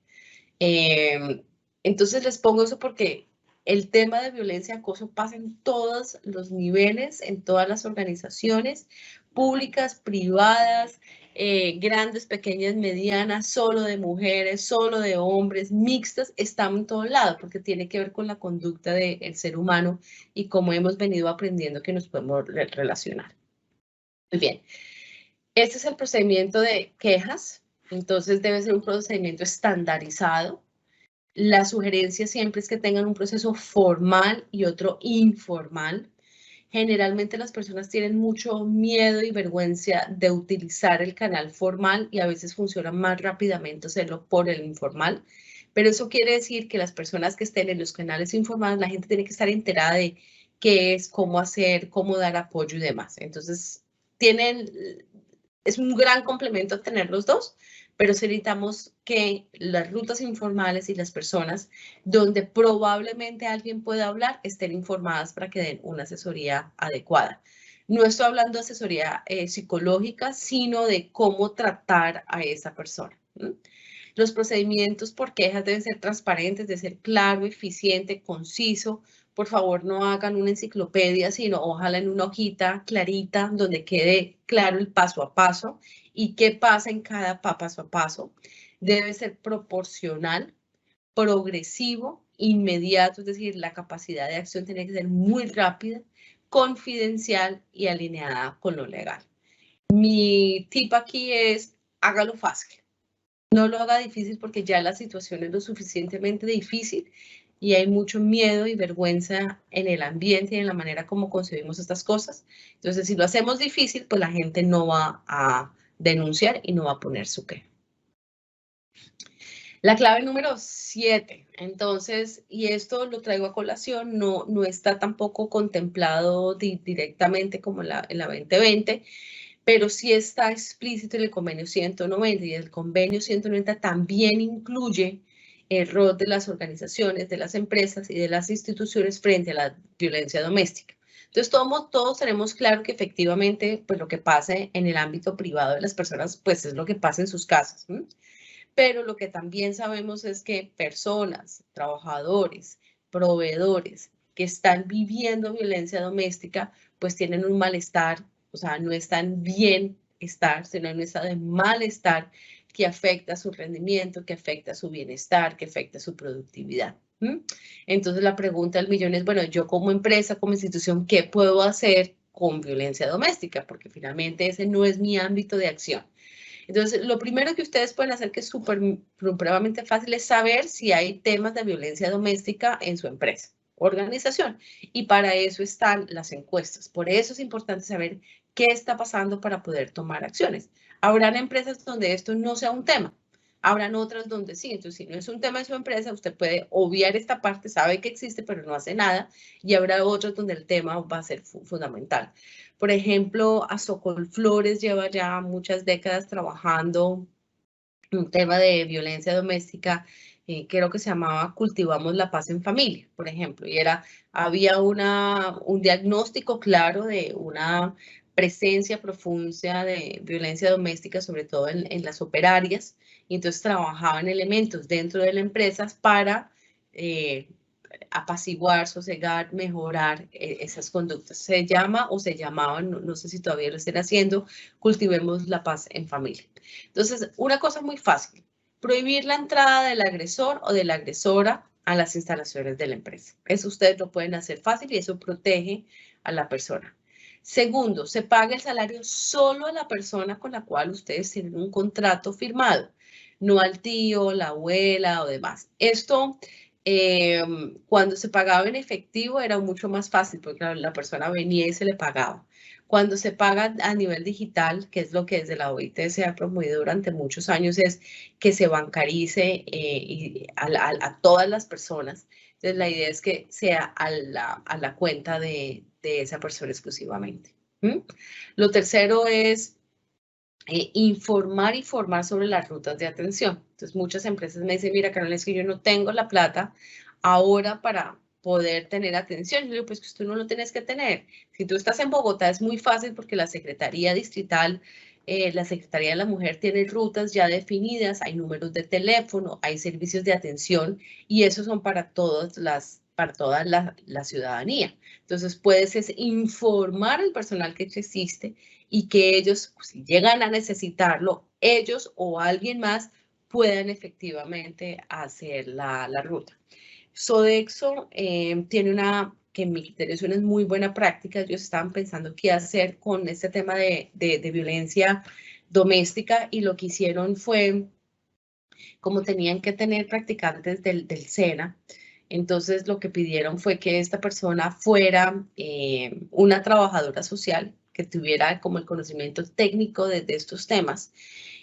Entonces les pongo eso porque El tema de violencia y acoso pasa en todos los niveles, en todas las organizaciones públicas, privadas, grandes, pequeñas, medianas, solo de mujeres, solo de hombres, mixtas, estamos en todo lado, porque tiene que ver con la conducta del ser humano y cómo hemos venido aprendiendo que nos podemos relacionar. Muy bien. Este es el procedimiento de quejas, entonces debe ser un procedimiento estandarizado. La sugerencia siempre es que tengan un proceso formal y otro informal. Generalmente las personas tienen mucho miedo y vergüenza de utilizar el canal formal y a veces funciona más rápidamente hacerlo por el informal. Pero eso quiere decir que las personas que estén en los canales informales, la gente tiene que estar enterada de qué es, cómo hacer, cómo dar apoyo y demás. Entonces, es un gran complemento tener los dos, pero necesitamos que las rutas informales y las personas donde probablemente alguien pueda hablar estén informadas para que den una asesoría adecuada. No estoy hablando de asesoría psicológica, sino de cómo tratar a esa persona. Los procedimientos por quejas deben ser transparentes, de ser claro, eficiente, conciso. Por favor, no hagan una enciclopedia, sino ojalá en una hojita clarita donde quede claro el paso a paso y qué pasa en cada paso a paso. Debe ser proporcional, progresivo, inmediato, es decir, la capacidad de acción tiene que ser muy rápida, confidencial y alineada con lo legal. Mi tip aquí es, hágalo fácil. No lo haga difícil porque ya la situación es lo suficientemente difícil y hay mucho miedo y vergüenza en el ambiente y en la manera como concebimos estas cosas. Entonces, si lo hacemos difícil, pues la gente no va a denunciar y no va a poner su queja. La clave número 7, entonces, y esto lo traigo a colación, no está tampoco contemplado directamente como en la 2020, pero sí está explícito en el convenio 190 y el convenio 190 también incluye el rol de las organizaciones, de las empresas y de las instituciones frente a la violencia doméstica. Entonces, todos tenemos claro que efectivamente, pues lo que pase en el ámbito privado de las personas, pues es lo que pasa en sus casas. Pero lo que también sabemos es que personas, trabajadores, proveedores que están viviendo violencia doméstica, pues tienen un malestar, o sea, no están bien estar, sino en un estado de malestar que afecta su rendimiento, que afecta su bienestar, que afecta su productividad. Entonces la pregunta del millón es, bueno, yo como empresa, como institución, ¿qué puedo hacer con violencia doméstica? Porque finalmente ese no es mi ámbito de acción. Entonces, lo primero que ustedes pueden hacer, que es supremamente fácil, es saber si hay temas de violencia doméstica en su empresa, organización. Y para eso están las encuestas. Por eso es importante saber qué está pasando para poder tomar acciones. Habrán empresas donde esto no sea un tema. Habrán otras donde sí. Entonces, si no es un tema de su empresa, usted puede obviar esta parte, sabe que existe, pero no hace nada. Y habrá otros donde el tema va a ser fundamental. Por ejemplo, Azocolflores lleva ya muchas décadas trabajando un tema de violencia doméstica, creo que se llamaba Cultivamos la Paz en Familia, por ejemplo, y había un diagnóstico claro de una presencia profunda de violencia doméstica, sobre todo en las operarias, y entonces trabajaban elementos dentro de las empresas para apaciguar, sosegar, mejorar esas conductas. Se llama o se llamaban, no sé si todavía lo estén haciendo, Cultivemos la Paz en Familia. Entonces, una cosa muy fácil, prohibir la entrada del agresor o de la agresora a las instalaciones de la empresa. Eso ustedes lo pueden hacer fácil y eso protege a la persona. Segundo, se paga el salario solo a la persona con la cual ustedes tienen un contrato firmado, no al tío, la abuela o demás. Esto cuando se pagaba en efectivo era mucho más fácil porque la persona venía y se le pagaba. Cuando se paga a nivel digital, que es lo que desde la OIT se ha promovido durante muchos años, es que se bancarice a todas las personas. Entonces, la idea es que sea a la cuenta de esa persona exclusivamente. Lo tercero es informar y formar sobre las rutas de atención. Entonces, muchas empresas me dicen, mira, Carolina, es que yo no tengo la plata ahora para poder tener atención. Yo digo, pues que tú no lo tienes que tener. Si tú estás en Bogotá es muy fácil porque la Secretaría Distrital, la Secretaría de la Mujer tiene rutas ya definidas, hay números de teléfono, hay servicios de atención y esos son para todas las para toda la ciudadanía. Entonces, puedes informar al personal que existe y que ellos, si llegan a necesitarlo, ellos o alguien más puedan efectivamente hacer la ruta. Sodexo tiene una, que en mi criterio es una muy buena práctica. Ellos estaban pensando qué hacer con este tema de violencia doméstica y lo que hicieron fue, como tenían que tener practicantes del SENA, entonces lo que pidieron fue que esta persona fuera una trabajadora social que tuviera como el conocimiento técnico de estos temas.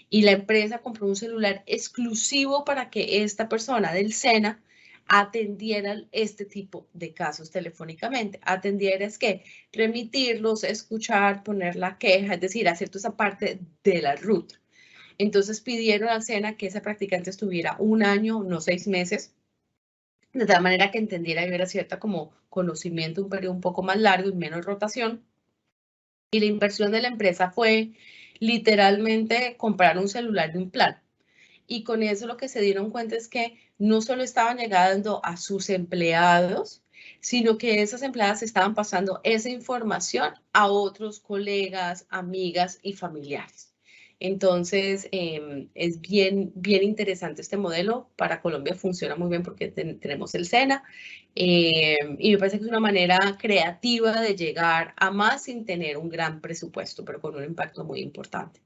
Y la empresa compró un celular exclusivo para que esta persona del SENA atendiera este tipo de casos telefónicamente. Atendiera es que remitirlos, escuchar, poner la queja, es decir, hacer toda esa parte de la ruta. Entonces pidieron al SENA que esa practicante estuviera 1 año, no 6 meses, de tal manera que entendiera y hubiera cierta como conocimiento, un periodo un poco más largo y menos rotación. Y la inversión de la empresa fue literalmente comprar un celular de un plan. Y con eso lo que se dieron cuenta es que no solo estaban llegando a sus empleados, sino que esas empleadas estaban pasando esa información a otros colegas, amigas y familiares. Entonces, es bien interesante este modelo. Para Colombia funciona muy bien porque tenemos el SENA y me parece que es una manera creativa de llegar a más sin tener un gran presupuesto, pero con un impacto muy importante.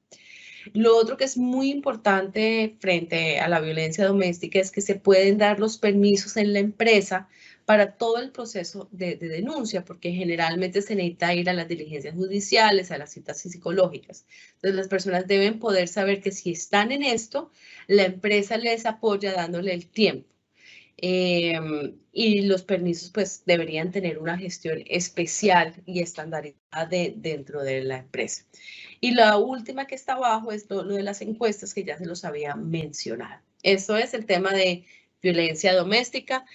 Lo otro que es muy importante frente a la violencia doméstica es que se pueden dar los permisos en la empresa para todo el proceso de denuncia, porque generalmente se necesita ir a las diligencias judiciales, a las citas psicológicas. Entonces, las personas deben poder saber que si están en esto, la empresa les apoya dándole el tiempo. Y los permisos pues deberían tener una gestión especial y estandarizada dentro de la empresa. Y la última que está abajo es lo de las encuestas que ya se los había mencionado. Eso es el tema de violencia doméstica.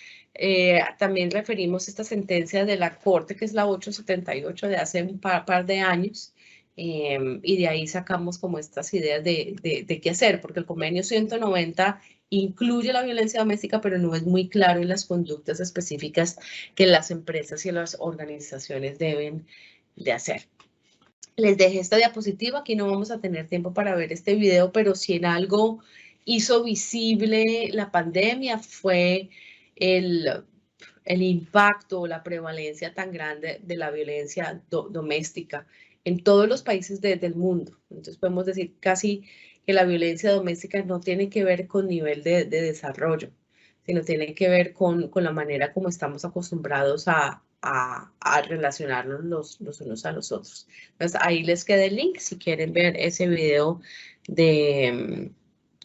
También referimos esta sentencia de la Corte, que es la 878 de hace un par de años, y de ahí sacamos como estas ideas de qué hacer, porque el convenio 190 incluye la violencia doméstica, pero no es muy claro en las conductas específicas que las empresas y las organizaciones deben de hacer. Les dejé esta diapositiva, aquí no vamos a tener tiempo para ver este video, pero si en algo hizo visible la pandemia fue el impacto o la prevalencia tan grande de la violencia doméstica en todos los países del mundo. Entonces podemos decir casi que la violencia doméstica no tiene que ver con nivel de desarrollo, sino tiene que ver con la manera como estamos acostumbrados a relacionarnos los unos a los otros. Entonces ahí les queda el link si quieren ver ese video de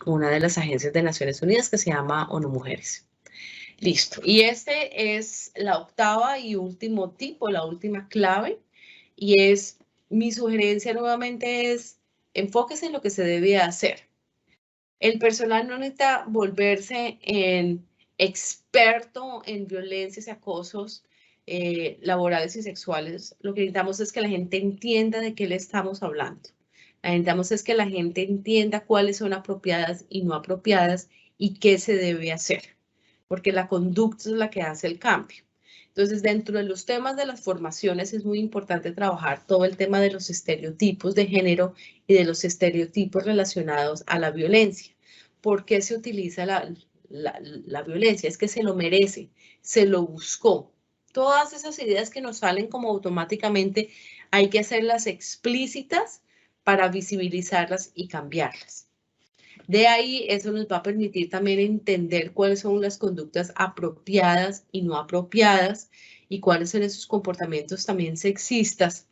una de las agencias de Naciones Unidas que se llama ONU Mujeres. Listo. Y este es la octava y último tipo, la última clave. Y es, mi sugerencia nuevamente es, enfóquese en lo que se debe hacer. El personal no necesita volverse en experto en violencias y acosos laborales y sexuales. Lo que necesitamos es que la gente entienda de qué le estamos hablando. Lo que necesitamos es que la gente entienda cuáles son apropiadas y no apropiadas y qué se debe hacer, porque la conducta es la que hace el cambio. Entonces, dentro de los temas de las formaciones es muy importante trabajar todo el tema de los estereotipos de género y de los estereotipos relacionados a la violencia. ¿Por qué se utiliza la violencia? Es que se lo merece, se lo buscó. Todas esas ideas que nos salen como automáticamente hay que hacerlas explícitas para visibilizarlas y cambiarlas. De ahí, eso nos va a permitir también entender cuáles son las conductas apropiadas y no apropiadas y cuáles son esos comportamientos también sexistas,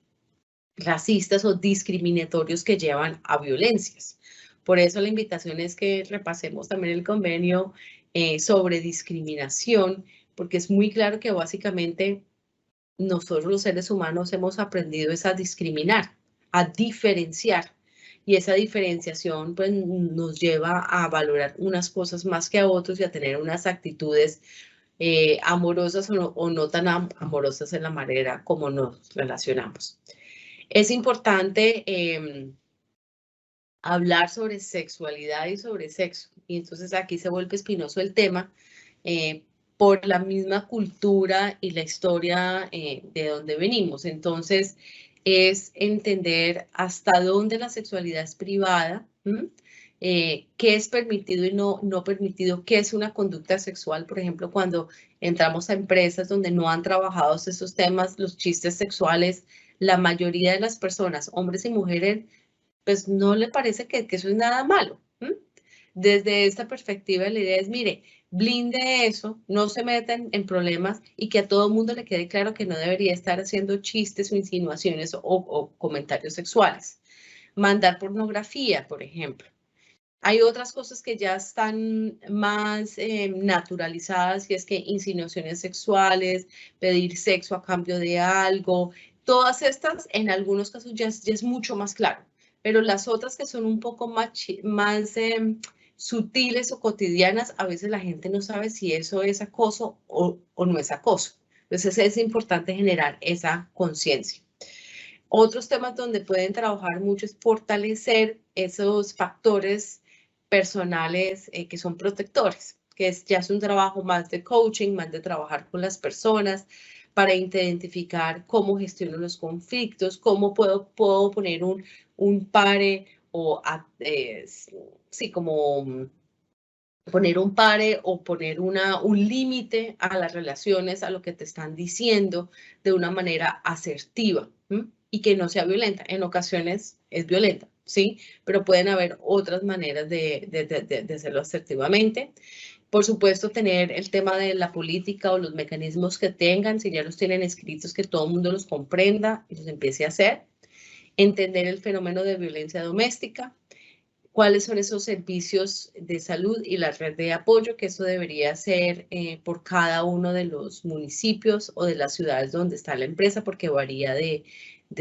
racistas o discriminatorios que llevan a violencias. Por eso la invitación es que repasemos también el convenio sobre discriminación, porque es muy claro que básicamente nosotros los seres humanos hemos aprendido a discriminar, a diferenciar. Y esa diferenciación pues, nos lleva a valorar unas cosas más que a otros y a tener unas actitudes amorosas o no tan amorosas en la manera como nos relacionamos. Es importante hablar sobre sexualidad y sobre sexo. Y entonces aquí se vuelve espinoso el tema por la misma cultura y la historia de donde venimos. Entonces, es entender hasta dónde la sexualidad es privada, qué es permitido y no permitido, qué es una conducta sexual. Por ejemplo, cuando entramos a empresas donde no han trabajado esos temas, los chistes sexuales, la mayoría de las personas, hombres y mujeres, pues no le parece que eso es nada malo. Desde esta perspectiva, la idea es, mire, blinde eso, no se metan en problemas y que a todo el mundo le quede claro que no debería estar haciendo chistes o insinuaciones o comentarios sexuales. Mandar pornografía, por ejemplo. Hay otras cosas que ya están más naturalizadas, y es que insinuaciones sexuales, pedir sexo a cambio de algo, todas estas en algunos casos ya es mucho más claro, pero las otras que son un poco más sutiles o cotidianas, a veces la gente no sabe si eso es acoso o no es acoso. Entonces es importante generar esa conciencia. Otros temas donde pueden trabajar mucho es fortalecer esos factores personales que son protectores, que ya es un trabajo más de coaching, más de trabajar con las personas para identificar cómo gestiono los conflictos, cómo puedo poner un pare o sí, como poner un pare o poner un límite a las relaciones, a lo que te están diciendo de una manera asertiva, ¿m? Y que no sea violenta. En ocasiones es violenta, ¿sí? Pero pueden haber otras maneras de hacerlo asertivamente. Por supuesto, tener el tema de la política o los mecanismos que tengan, si ya los tienen escritos, que todo el mundo los comprenda y los empiece a hacer. Entender el fenómeno de violencia doméstica, cuáles son esos servicios de salud y la red de apoyo, que eso debería ser por cada uno de los municipios o de las ciudades donde está la empresa, porque varía de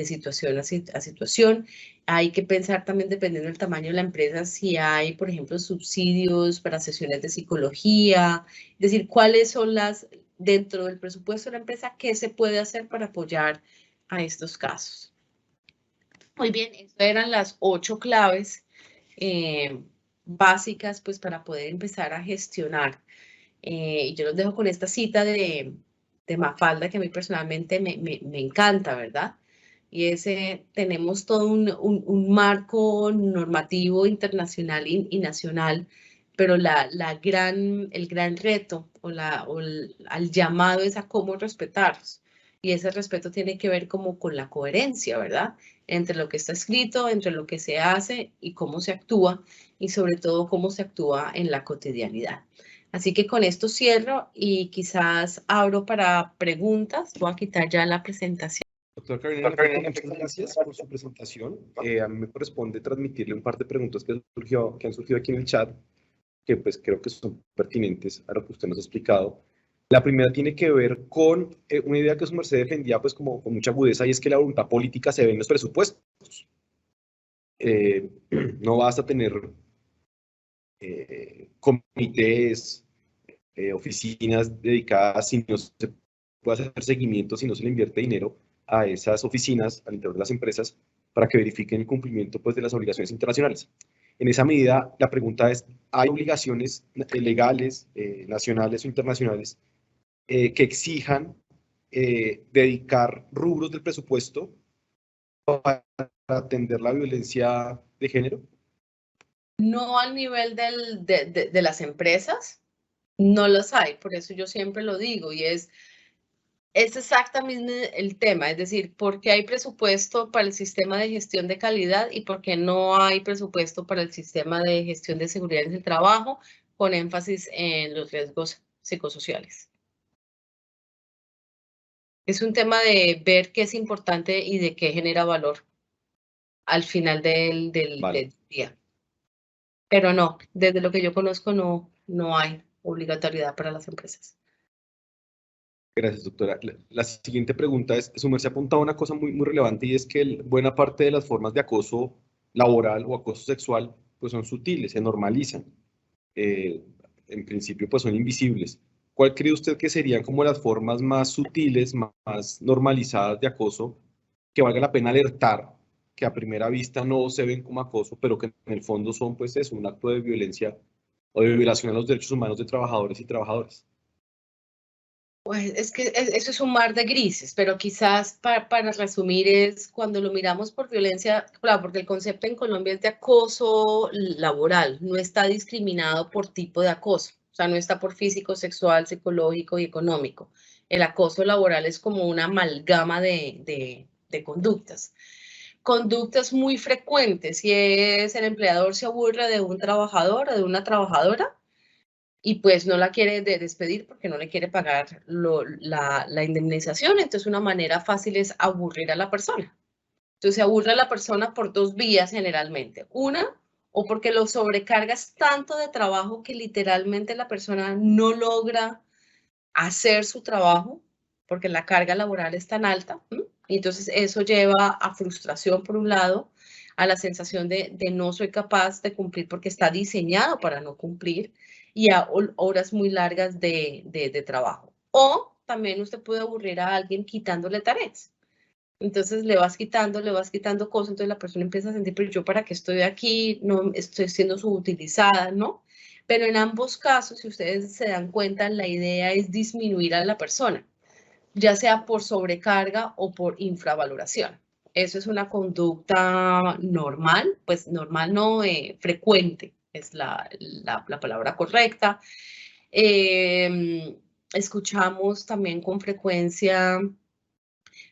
situación a situación. Hay que pensar también, dependiendo del tamaño de la empresa, si hay, por ejemplo, subsidios para sesiones de psicología, es decir, cuáles son dentro del presupuesto de la empresa, qué se puede hacer para apoyar a estos casos. Muy bien, estas eran las 8 claves básicas pues para poder empezar a gestionar. Y yo los dejo con esta cita de Mafalda, que a mí personalmente me encanta, ¿verdad? Y tenemos todo un marco normativo internacional y nacional, pero el gran reto al llamado es a cómo respetarlos. Y ese respeto tiene que ver como con la coherencia, ¿verdad? Entre lo que está escrito, entre lo que se hace y cómo se actúa, y sobre todo cómo se actúa en la cotidianidad. Así que con esto cierro y quizás abro para preguntas. Voy a quitar ya la presentación. Doctora Carolina, muchas gracias por su presentación. A mí me corresponde transmitirle un par de preguntas que han surgido aquí en el chat, que pues creo que son pertinentes a lo que usted nos ha explicado. La primera tiene que ver con una idea que su merced defendía pues como con mucha agudeza, y es que la voluntad política se ve en los presupuestos. No basta tener comités, oficinas dedicadas, si no se puede hacer seguimiento, si no se le invierte dinero a esas oficinas al interior de las empresas para que verifiquen el cumplimiento pues, de las obligaciones internacionales. En esa medida, la pregunta es, ¿hay obligaciones legales, nacionales o internacionales, que exijan dedicar rubros del presupuesto para atender la violencia de género? No al nivel de las empresas, no los hay, por eso yo siempre lo digo, y es exactamente el tema, es decir, ¿por qué hay presupuesto para el sistema de gestión de calidad y por qué no hay presupuesto para el sistema de gestión de seguridad en el trabajo, con énfasis en los riesgos psicosociales? Es un tema de ver qué es importante y de qué genera valor al final del día. Pero no, desde lo que yo conozco no hay obligatoriedad para las empresas. Gracias, doctora. La siguiente pregunta es, su merced ha apuntado a una cosa muy relevante, y es que buena parte de las formas de acoso laboral o acoso sexual pues son sutiles, se normalizan. En principio pues son invisibles. ¿Cuál cree usted que serían como las formas más sutiles, más normalizadas de acoso, que valga la pena alertar, que a primera vista no se ven como acoso, pero que en el fondo son pues un acto de violencia o de violación a los derechos humanos de trabajadores y trabajadoras? Pues es que eso es un mar de grises, pero quizás para resumir es cuando lo miramos por violencia, claro, porque el concepto en Colombia es de acoso laboral, no está discriminado por tipo de acoso, o sea, no está por físico, sexual, psicológico y económico. El acoso laboral es como una amalgama de conductas. Conductas muy frecuentes, si es el empleador se aburre de un trabajador o de una trabajadora, y pues no la quiere despedir porque no le quiere pagar la indemnización. Entonces una manera fácil es aburrir a la persona. Entonces se aburre a la persona por dos vías generalmente. Una, o porque lo sobrecargas tanto de trabajo que literalmente la persona no logra hacer su trabajo porque la carga laboral es tan alta. Y entonces eso lleva a frustración por un lado, a la sensación de no soy capaz de cumplir porque está diseñado para no cumplir y a horas muy largas de trabajo. O también usted puede aburrir a alguien quitándole tareas. Entonces le vas quitando cosas, entonces la persona empieza a sentir, pero yo para qué estoy aquí, no estoy siendo subutilizada, ¿no? Pero en ambos casos, si ustedes se dan cuenta, la idea es disminuir a la persona, ya sea por sobrecarga o por infravaloración. Eso es una conducta normal, pues normal no frecuente, es la palabra correcta. Escuchamos también con frecuencia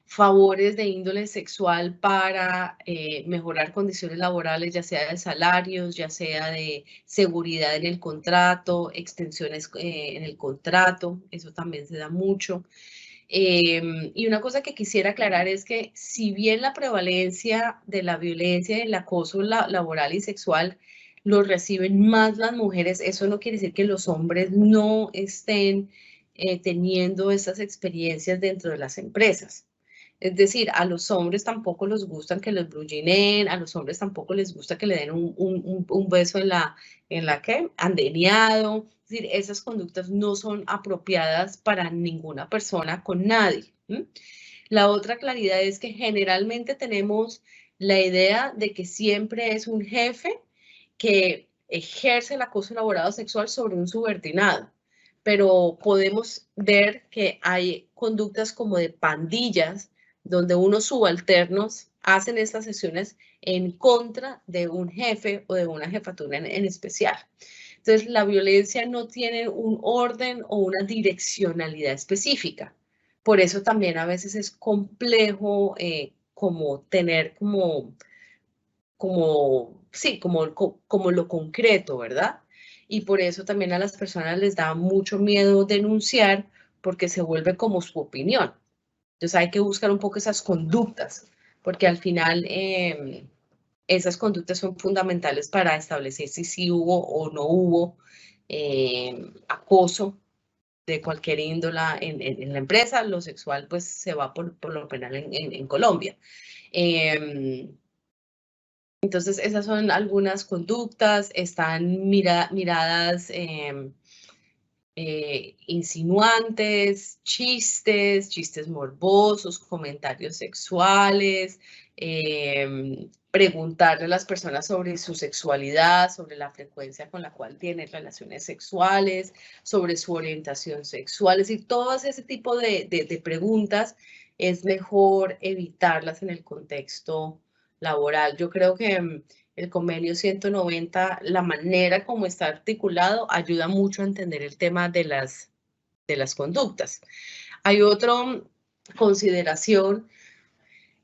favores de índole sexual para mejorar condiciones laborales, ya sea de salarios, ya sea de seguridad en el contrato, extensiones en el contrato, eso también se da mucho. Y una cosa que quisiera aclarar es que si bien la prevalencia de la violencia y el acoso laboral y sexual lo reciben más las mujeres, eso no quiere decir que los hombres no estén teniendo esas experiencias dentro de las empresas. Es decir, a los hombres tampoco les gustan que los brullinen, a los hombres tampoco les gusta que le den un beso en la que andeneado. Es decir, esas conductas no son apropiadas para ninguna persona con nadie. La otra claridad es que generalmente tenemos la idea de que siempre es un jefe que ejerce el acoso laboral sexual sobre un subordinado, pero podemos ver que hay conductas como de pandillas, donde unos subalternos hacen estas sesiones en contra de un jefe o de una jefatura en especial. Entonces, la violencia no tiene un orden o una direccionalidad específica. Por eso también a veces es complejo como tener sí, como lo concreto, ¿verdad? Y por eso también a las personas les da mucho miedo denunciar porque se vuelve como su opinión. Entonces hay que buscar un poco esas conductas, porque al final esas conductas son fundamentales para establecer si sí hubo o no hubo acoso de cualquier índola en la empresa. Lo sexual pues se va por lo penal en Colombia. Entonces esas son algunas conductas, están miradas insinuantes, chistes morbosos, comentarios sexuales, preguntarle a las personas sobre su sexualidad, sobre la frecuencia con la cual tienen relaciones sexuales, sobre su orientación sexual, es decir, todo ese tipo de preguntas es mejor evitarlas en el contexto laboral. Yo creo que el convenio 190, la manera como está articulado, ayuda mucho a entender el tema de las conductas. Hay otra consideración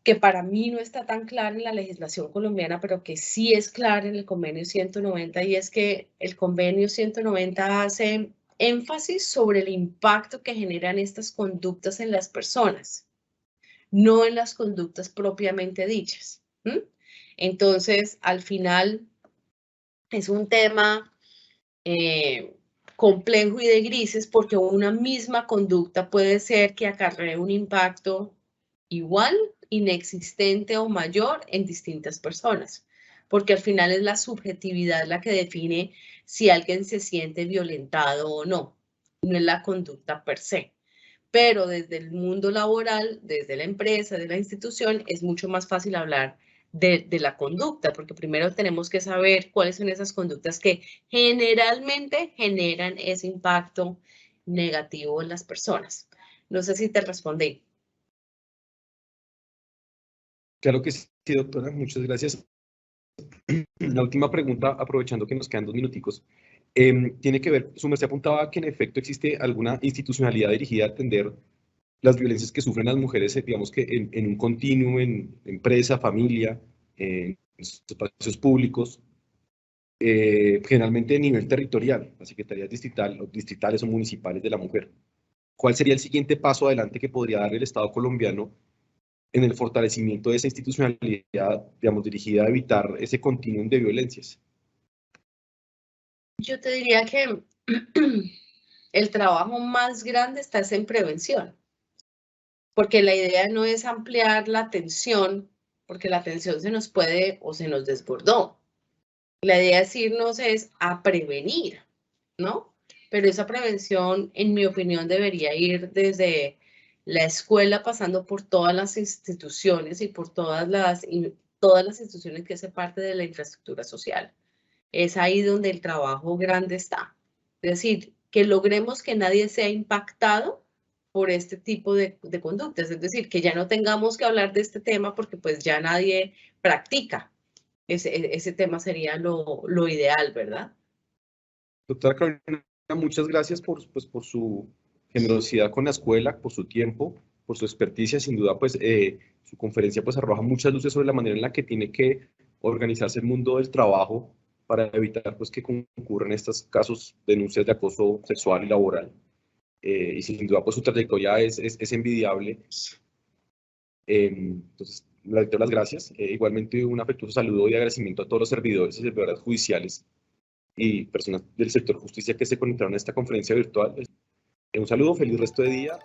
que para mí no está tan clara en la legislación colombiana, pero que sí es clara en el convenio 190, y es que el convenio 190 hace énfasis sobre el impacto que generan estas conductas en las personas, no en las conductas propiamente dichas. Entonces, al final, es un tema complejo y de grises porque una misma conducta puede ser que acarree un impacto igual, inexistente o mayor en distintas personas, porque al final es la subjetividad la que define si alguien se siente violentado o no, no es la conducta per se. Pero desde el mundo laboral, desde la empresa, de la institución, es mucho más fácil hablar de la conducta, porque primero tenemos que saber cuáles son esas conductas que generalmente generan ese impacto negativo en las personas. No sé si te respondí. Claro que sí, doctora, muchas gracias. La última pregunta, aprovechando que nos quedan 2 minuticos, tiene que ver, su merced apuntaba que en efecto existe alguna institucionalidad dirigida a atender las violencias que sufren las mujeres, digamos que en un continuo, en empresa, familia, en espacios públicos, generalmente a nivel territorial, las secretarías distritales o municipales de la mujer. ¿Cuál sería el siguiente paso adelante que podría dar el Estado colombiano en el fortalecimiento de esa institucionalidad, digamos, dirigida a evitar ese continuum de violencias? Yo te diría que el trabajo más grande está en prevención, porque la idea no es ampliar la atención, porque la atención se nos puede o se nos desbordó. La idea es irnos a prevenir, ¿no? Pero esa prevención, en mi opinión, debería ir desde la escuela, pasando por todas las instituciones y por todas las instituciones que hacen parte de la infraestructura social. Es ahí donde el trabajo grande está. Es decir, que logremos que nadie sea impactado por este tipo de conductas. Es decir, que ya no tengamos que hablar de este tema porque pues ya nadie practica. Ese tema sería lo ideal, ¿verdad? Doctora Carolina, muchas gracias por su generosidad con la escuela, por su tiempo, por su experticia. Sin duda, pues su conferencia pues arroja muchas luces sobre la manera en la que tiene que organizarse el mundo del trabajo para evitar pues que concurran estos casos, denuncias de acoso sexual y laboral. Y sin duda, pues su trayectoria es envidiable. Entonces, le doy las gracias. Igualmente, un afectuoso saludo y agradecimiento a todos los servidores y servidoras judiciales y personas del sector justicia que se conectaron a esta conferencia virtual. Un saludo, feliz resto de día.